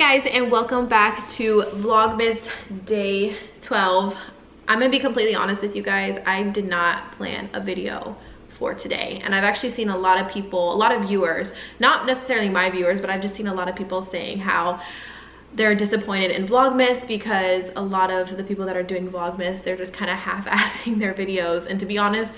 guys, and welcome back to Vlogmas day 12. I'm gonna be completely honest with you guys. I did not plan a video for today, and I've actually seen a lot of people, a lot of viewers, not necessarily my viewers, but I've just seen a lot of people saying how they're disappointed in Vlogmas because a lot of the people that are doing Vlogmas, they're just kind of half-assing their videos. And to be honest,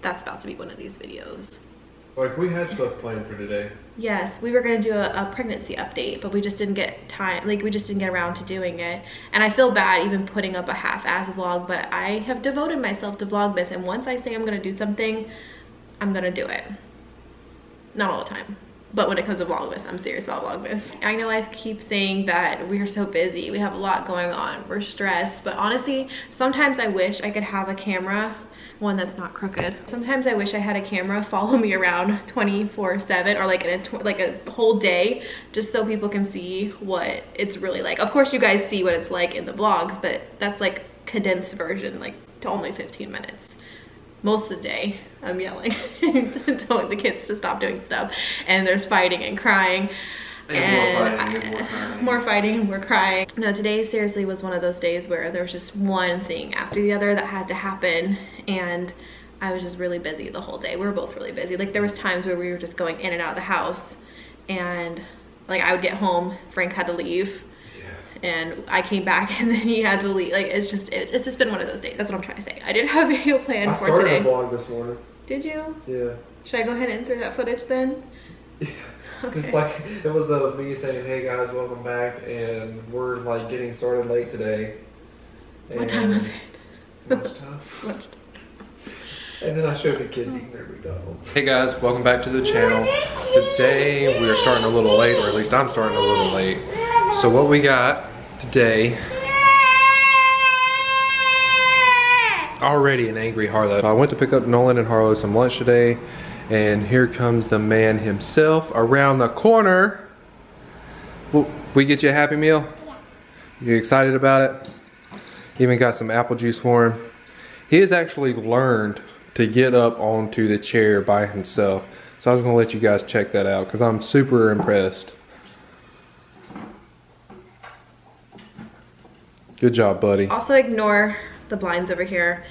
that's about to be one of these videos. Like, we had stuff planned for today. Yes, we were gonna do a pregnancy update, but we just didn't get time, like we just didn't get around to doing it. And I feel bad even putting up a half-ass vlog, but I have devoted myself to Vlogmas, and once I say I'm gonna do something, I'm gonna do it. Not all the time, but when it comes to Vlogmas, I'm serious about Vlogmas. I know I keep saying that we're so busy, we have a lot going on, we're stressed, but honestly, sometimes I wish I could have a camera, one that's not crooked. Sometimes I wish I had a camera follow me around 24/7, or like a whole day, just so people can see what it's really like. Of course you guys see what it's like in the vlogs, but that's like condensed version, like to only 15 minutes. Most of the day I'm yelling telling the kids to stop doing stuff, and there's fighting and crying. And more fighting and more crying. No, today seriously was one of those days where there was just one thing after the other that had to happen, and I was just really busy the whole day. We were both really busy. Like, there was times where we were just going in and out of the house, and like I would get home, Frank had to leave, and I came back and then he had to leave. Like, it's just been one of those days. That's what I'm trying to say. I didn't have a video planned for today. I started a vlog this morning. Did you? Yeah. Should I go ahead and insert that footage then? Yeah. Okay. It's like, it was me saying, hey guys, welcome back, and we're like getting started late today. And what time was it? Lunchtime. Lunchtime. And then I showed the kids eating their McDonald's. Hey guys, welcome back to the channel. Today we are starting a little late, or at least I'm starting a little late. So what we got today, already an angry Harlow. I went to pick up Nolan and Harlow some lunch today, and here comes the man himself around the corner. We get you a Happy Meal? Yeah. You excited about it? Even got some apple juice for him. He has actually learned to get up onto the chair by himself. So I was gonna let you guys check that out because I'm super impressed. Good job, buddy. Also ignore the blinds over here.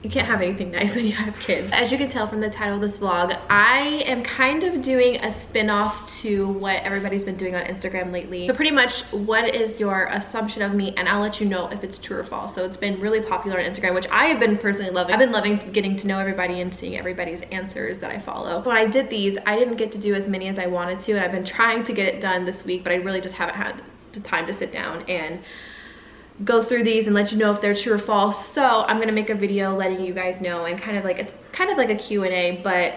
You can't have anything nice when you have kids. As you can tell from the title of this vlog, I am kind of doing a spin-off to what everybody's been doing on Instagram lately. So pretty much, what is your assumption of me, and I'll let you know if it's true or false. So it's been really popular on Instagram, which I have been personally loving. I've been loving getting to know everybody and seeing everybody's answers that I follow. When I did these, I didn't get to do as many as I wanted to, and I've been trying to get it done this week, but I really just haven't had the time to sit down and go through these and let you know if they're true or false. So I'm gonna make a video letting you guys know, and it's kind of like a Q&A, but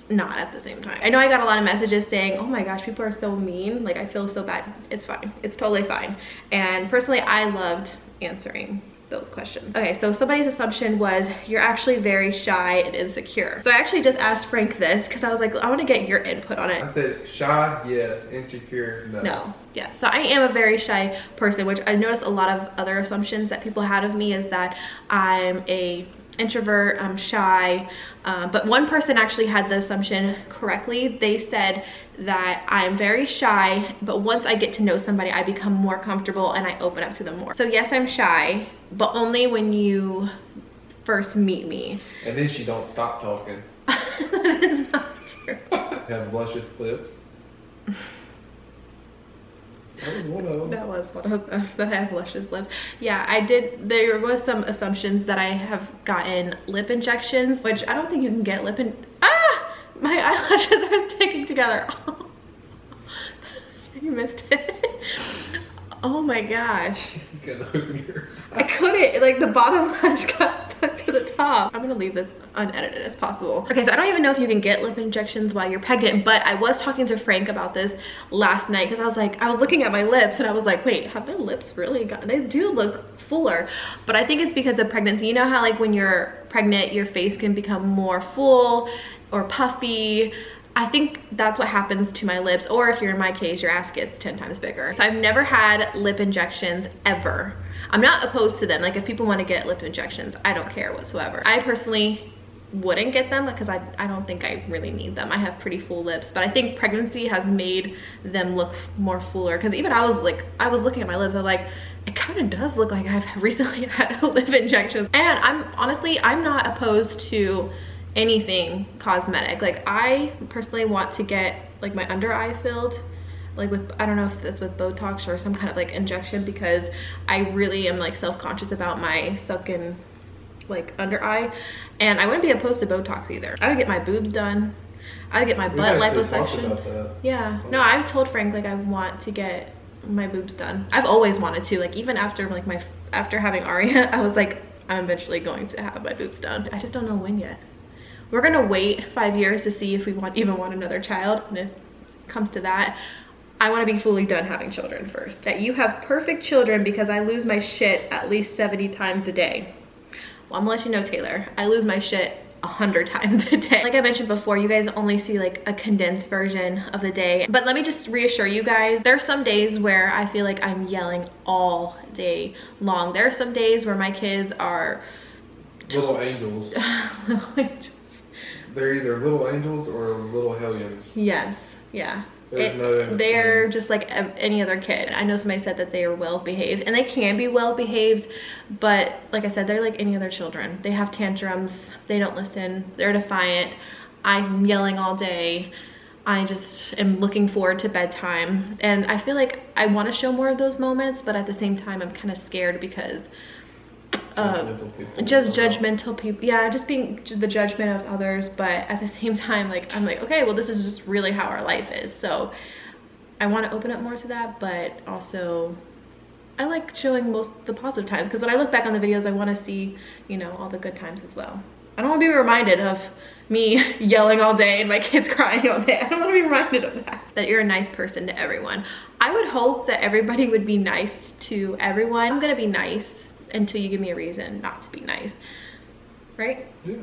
not at the same time. I know I got a lot of messages saying, oh my gosh, people are so mean, like I feel so bad. It's fine, it's totally fine. And personally, I loved answering those questions. Okay, so somebody's assumption was you're actually very shy and insecure. So I actually just asked Frank this because I was like, I want to get your input on it. I said shy, yes. Insecure, no. No, yeah. So I am a very shy person, which I noticed a lot of other assumptions that people had of me is that I'm a introvert, I'm shy, but one person actually had the assumption correctly. They said that I'm very shy, but once I get to know somebody, I become more comfortable and I open up to them more. So yes, I'm shy, but only when you first meet me. And then she don't stop talking. That is not true. Have luscious lips. That was one of them. That was one of them, that I have luscious lips. Yeah, I did. There was some assumptions that I have gotten lip injections, which I don't think you can get my eyelashes are sticking together. You missed it. Oh my gosh. You can open your I couldn't, like the bottom lash got stuck to the top. I'm gonna leave this unedited as possible. Okay, so I don't even know if you can get lip injections while you're pregnant, but I was talking to Frank about this last night because I was looking at my lips and I was like, wait, have my lips really gotten, they do look fuller, but I think it's because of pregnancy. You know how like when you're pregnant, your face can become more full or puffy. I think that's what happens to my lips, or if you're in my case, your ass gets 10 times bigger. So I've never had lip injections ever. I'm not opposed to them. Like if people want to get lip injections, I don't care whatsoever. I personally wouldn't get them because I don't think I really need them. I have pretty full lips, but I think pregnancy has made them look more fuller, because even I was looking at my lips, I'm like, it kind of does look like I've recently had a lip injection. And I'm not opposed to anything cosmetic. Like, I personally want to get like my under eye filled, like with, I don't know if that's with Botox or some kind of like injection, because I really am like self-conscious about my sunken like under eye, and I wouldn't be opposed to Botox either. I would get my boobs done. I would get my butt liposuction. Yeah, no, I've told Frank like I want to get my boobs done. I've always wanted to, like even after like after having Aria, I was like, I'm eventually going to have my boobs done. I just don't know when yet. We're gonna wait 5 years to see if we even want another child, and if it comes to that, I want to be fully done having children first. That you have perfect children, because I lose my shit at least 70 times a day. Well, I'm gonna let you know, Taylor, I lose my shit 100 times a day. Like I mentioned before, you guys only see like a condensed version of the day. But let me just reassure you guys, there's some days where I feel like I'm yelling all day long. There are some days where my kids are little angels. Little angels. They're either little angels or little hellions. Yes, yeah. They're just like any other kid. I know somebody said that they are well behaved, and they can be well behaved, but like I said, they're like any other children. They have tantrums, they don't listen, they're defiant. I'm yelling all day. I just am looking forward to bedtime, and I feel like I want to show more of those moments, but at the same time I'm kind of scared because judgmental people, yeah, just being the judgment of others. But at the same time, like I'm like, okay, well, this is just really how our life is, so I want to open up more to that. But also I like showing most the positive times, because when I look back on the videos, I want to see, you know, all the good times as well. I don't want to be reminded of me yelling all day and my kids crying all day. I don't want to be reminded of that you're a nice person to everyone. I would hope that everybody would be nice to everyone. I'm gonna be nice until you give me a reason not to be nice, right? Yeah.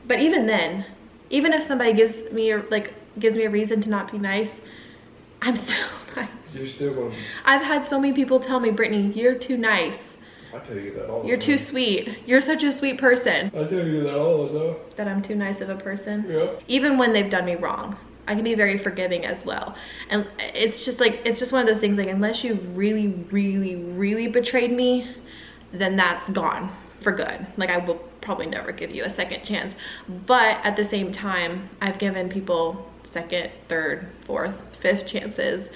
But even then, even if somebody gives me a reason to not be nice, I'm still nice. You're still gonna be. I've had so many people tell me, Brittany, you're too nice. I tell you that all the time. You're too sweet. You're such a sweet person. I tell you that all the time. That I'm too nice of a person. Yeah. Even when they've done me wrong, I can be very forgiving as well. And it's just one of those things, like unless you've really, really, really betrayed me, then that's gone for good. Like I will probably never give you a second chance. But at the same time, I've given people second, third, fourth, fifth chances,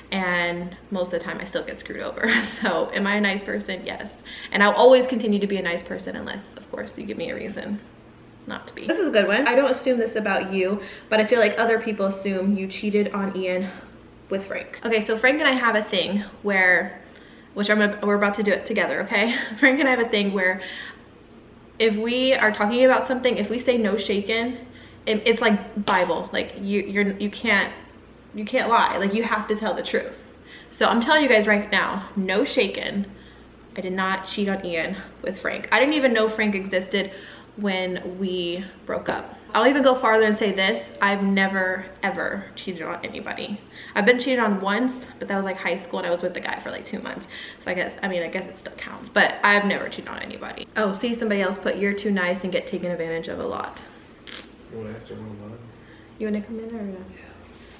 and most of the time I still get screwed over. So am I a nice person? Yes. And I'll always continue to be a nice person unless, of course, you give me a reason not to be. This is a good one. I don't assume this about you, but I feel like other people assume you cheated on Ian with Frank. Okay, so Frank and I have a thing where, we're about to do it together, okay? Frank and I have a thing where if we are talking about something, if we say no shaken, it's like Bible. Like you can't lie. Like you have to tell the truth. So I'm telling you guys right now, no shaken. I did not cheat on Ian with Frank. I didn't even know Frank existed when we broke up. I'll even go farther and say this: I've never ever cheated on anybody. I've been cheated on once, but that was like high school and I was with the guy for like 2 months. So I guess it still counts, but I've never cheated on anybody. Oh, see, somebody else put you're too nice and get taken advantage of a lot. You wanna answer one of mine? You wanna come in or not?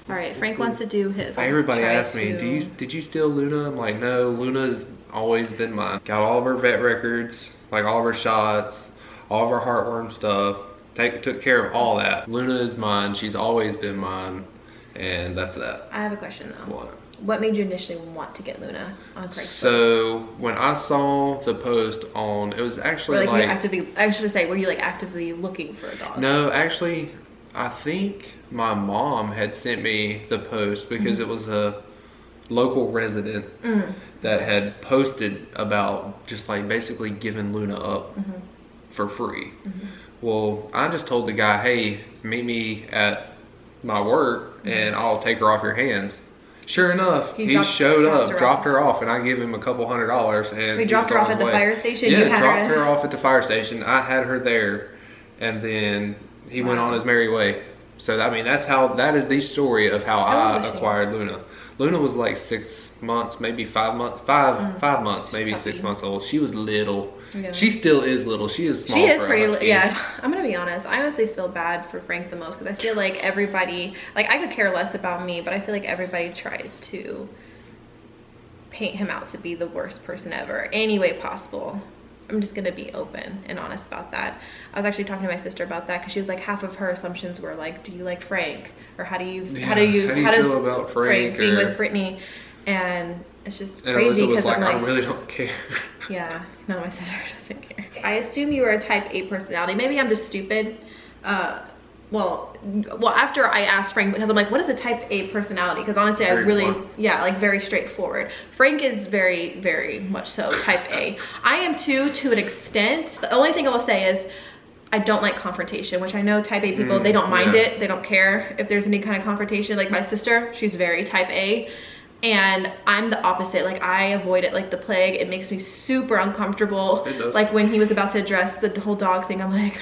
All right, Frank wants to do his. Everybody asks me, did you steal Luna? I'm like, no, Luna's always been mine. Got all of her vet records, like all of her shots, all of her heartworm stuff. Took care of all that. Luna is mine. She's always been mine, and that's that. I have a question though. What made you initially want to get Luna on Craigslist? So when I saw the post on, it was actually like I should say, were you like actively looking for a dog? No, actually, I think my mom had sent me the post because it was a local resident that had posted about just like basically giving Luna up for free. Well, I just told the guy, hey, meet me at my work and I'll take her off your hands. Sure enough, he showed up, dropped her off, and I gave him a couple $100. And we dropped her off at the fire station? Yeah, dropped her off at the fire station. I had her there, and then he went on his merry way. So, I mean, that is the story of how I acquired Luna. Luna was like 6 months, maybe 5 months, five months, maybe Puppy. 6 months old. She was little. Yeah. She still is little. She is small. She is for a pretty, husky. yeah. I'm gonna be honest. I honestly feel bad for Frank the most because I feel like everybody, like I could care less about me, but I feel like everybody tries to paint him out to be the worst person ever, any way possible. I'm just gonna be open and honest about that. I was actually talking to my sister about that because she was like, half of her assumptions were like, do you like Frank, or how does feel about Frank being or... with Britney? And it's just And crazy Alyssa was because like, I'm like, I really don't care. yeah, no, my sister doesn't care. I assume you were a type A personality. Maybe I'm just stupid. Well, after I asked Frank, because I'm like, what is a type A personality? Because honestly, Very I really, blunt. yeah, like very straightforward. Frank is very, very much so type A. I am too, to an extent. The only thing I will say is I don't like confrontation, which I know type A people, they don't mind yeah. it. They don't care if there's any kind of confrontation. Like my sister, she's very type A. And I'm the opposite. Like I avoid it like the plague. It makes me super uncomfortable. It does. Like when he was about to address the whole dog thing, I'm like,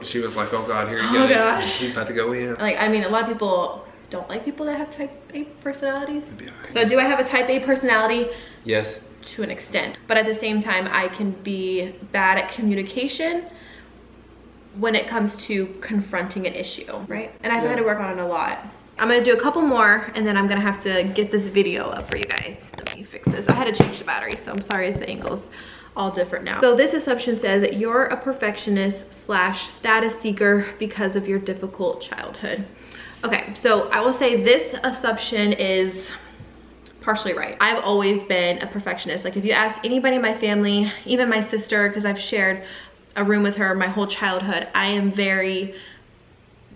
She was like, oh God, here he Oh, goes. gosh. He's about to go in. like, I mean, a lot of people don't like people that have type A personalities. It'd be all right. So do I have a type A personality? Yes. To an extent. But at the same time, I can be bad at communication when it comes to confronting an issue, right? And I've had to work on it a lot. I'm gonna do a couple more and then I'm gonna have to get this video up for you guys. Let me fix this. I had to change the battery, so I'm sorry if the angle's all different now. So this assumption says that you're a perfectionist / status seeker because of your difficult childhood. Okay, so I will say this assumption is partially right. I've always been a perfectionist. Like if you ask anybody in my family, even my sister, because I've shared a room with her my whole childhood, I am very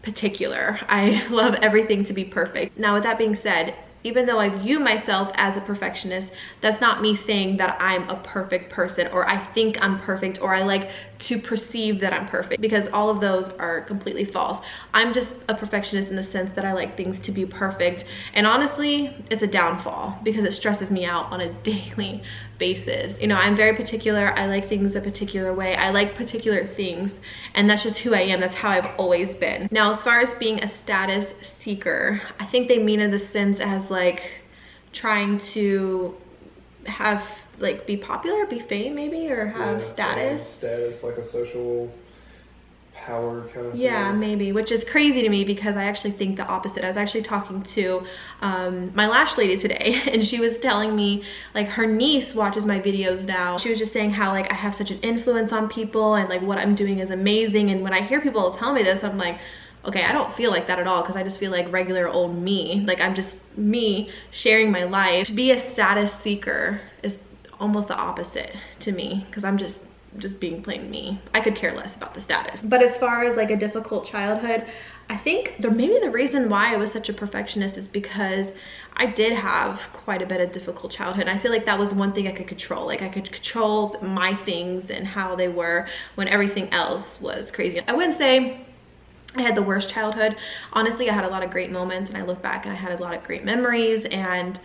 particular. I love everything to be perfect. Now with that being said, even though I view myself as a perfectionist, that's not me saying that I'm a perfect person or I think I'm perfect or I like to perceive that I'm perfect, because all of those are completely false. I'm just a perfectionist in the sense that I like things to be perfect. And honestly, it's a downfall because it stresses me out on a daily basis. You know, I'm very particular. I like things a particular way. I like particular things, and that's just who I am. That's how I've always been. Now, as far as being a status seeker, I think they mean in the sense as like trying to have like be popular, be fame maybe, or have status. Status, like a social power kind of thing. Yeah, maybe, which is crazy to me because I actually think the opposite. I was actually talking to my lash lady today and she was telling me like her niece watches my videos now. She was just saying how like I have such an influence on people and like what I'm doing is amazing. And when I hear people tell me this, I'm like, okay, I don't feel like that at all, because I just feel like regular old me. Like I'm just me sharing my life. To be a status seeker is almost the opposite to me, because I'm just being plain me. I could care less about the status. But as far as like a difficult childhood, I think maybe the reason why I was such a perfectionist is because I did have quite a bit of difficult childhood. I feel like that was one thing I could control. Like I could control my things and how they were when everything else was crazy. I wouldn't say I had the worst childhood. Honestly, I had a lot of great moments and I look back and I had a lot of great memories, and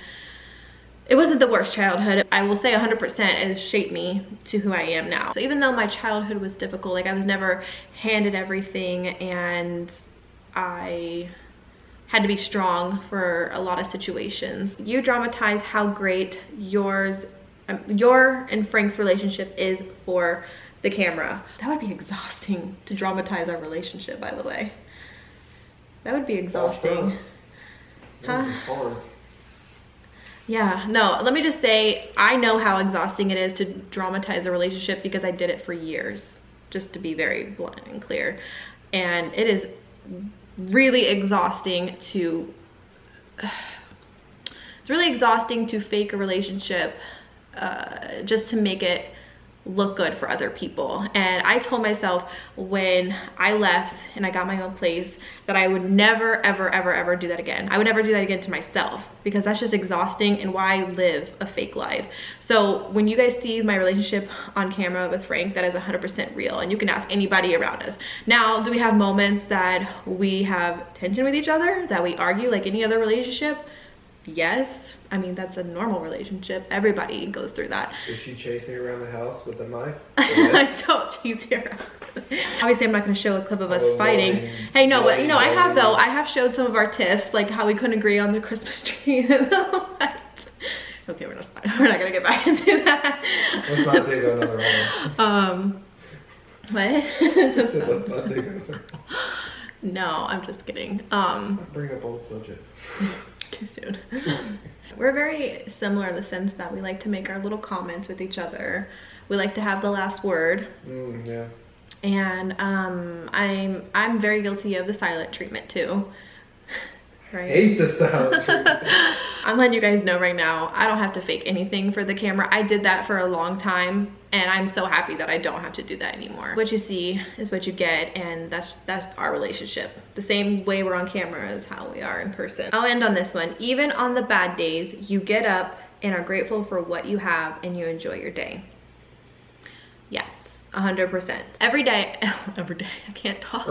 it wasn't the worst childhood. I will say 100% it shaped me to who I am now. So even though my childhood was difficult, like I was never handed everything and I had to be strong for a lot of situations. You dramatize how great your and Frank's relationship is for the camera. That would be exhausting to dramatize our relationship, by the way. That would be exhausting. Huh? Hard. Yeah, no, let me just say, I know how exhausting it is to dramatize a relationship because I did it for years, just to be very blunt and clear. And it is really exhausting to, it's really exhausting to fake a relationship just to make it look good for other people. And I told myself when I left and I got my own place that I would never ever do that again. I would never do that again to myself, because that's just exhausting, and why live a fake life? So when you guys see my relationship on camera with Frank, that is 100% real, and you can ask anybody around us. Now, do we have moments that we have tension with each other, that we argue like any other relationship? yes. I mean, that's a normal relationship. Everybody goes through that. Does she chase me around the house with a knife? I don't chase you around. Obviously, I'm not going to show a clip of us Oh, fighting. Lordy. Hey, no, but you know, I Lordy. have though. I have showed some of our tips, like how we couldn't agree on the Christmas tree and the lights. Okay, we're not gonna get back into that. Let's not take another one. What? Let's not take another. No, I'm just kidding. Bring up old subject. Too soon. We're very similar in the sense that we like to make our little comments with each other. We like to have the last word. Yeah. And I'm very guilty of the silent treatment too. Right? Hate the silent treatment. I'm letting you guys know right now, I don't have to fake anything for the camera. I did that for a long time, and I'm so happy that I don't have to do that anymore. What you see is what you get, and that's our relationship. The same way we're on camera is how we are in person. I'll end on this one. Even on the bad days, you get up and are grateful for what you have, and you enjoy your day. Yes, 100%. Every day, I can't talk.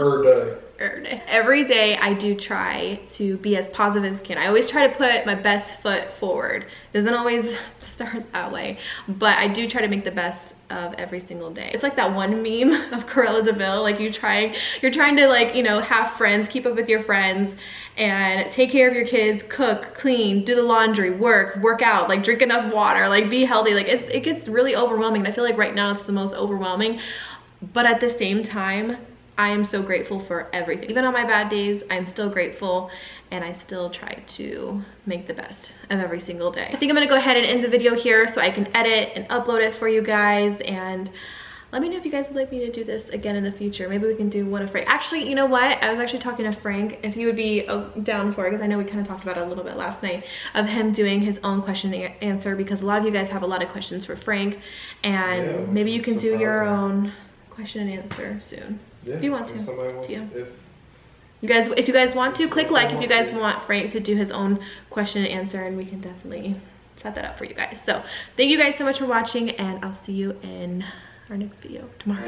Every day I do try to be as positive as I can. I always try to put my best foot forward. It doesn't always start that way, but I do try to make the best of every single day. It's like that one meme of Cruella de Vil, like you're trying to, like, you know, have friends, keep up with your friends, and take care of your kids, cook, clean, do the laundry, work out, like drink enough water, like be healthy. Like it gets really overwhelming. And I feel like right now it's the most overwhelming, but at the same time, I am so grateful for everything. Even on my bad days, I'm still grateful, and I still try to make the best of every single day. I think I'm gonna go ahead and end the video here so I can edit and upload it for you guys, and let me know if you guys would like me to do this again in the future. Maybe we can do one of Frank. Actually, you know what? I was actually talking to Frank if he would be down for it, because I know we kind of talked about it a little bit last night, of him doing his own question and answer, because a lot of you guys have a lot of questions for Frank, and Yeah, maybe you can do your surprising. own question and answer soon. Yeah, If you want to. if somebody wants, To you. if If you guys want to, click like if you guys want Frank to do his own question and answer, and we can definitely set that up for you guys. So thank you guys so much for watching, and I'll see you in our next video tomorrow.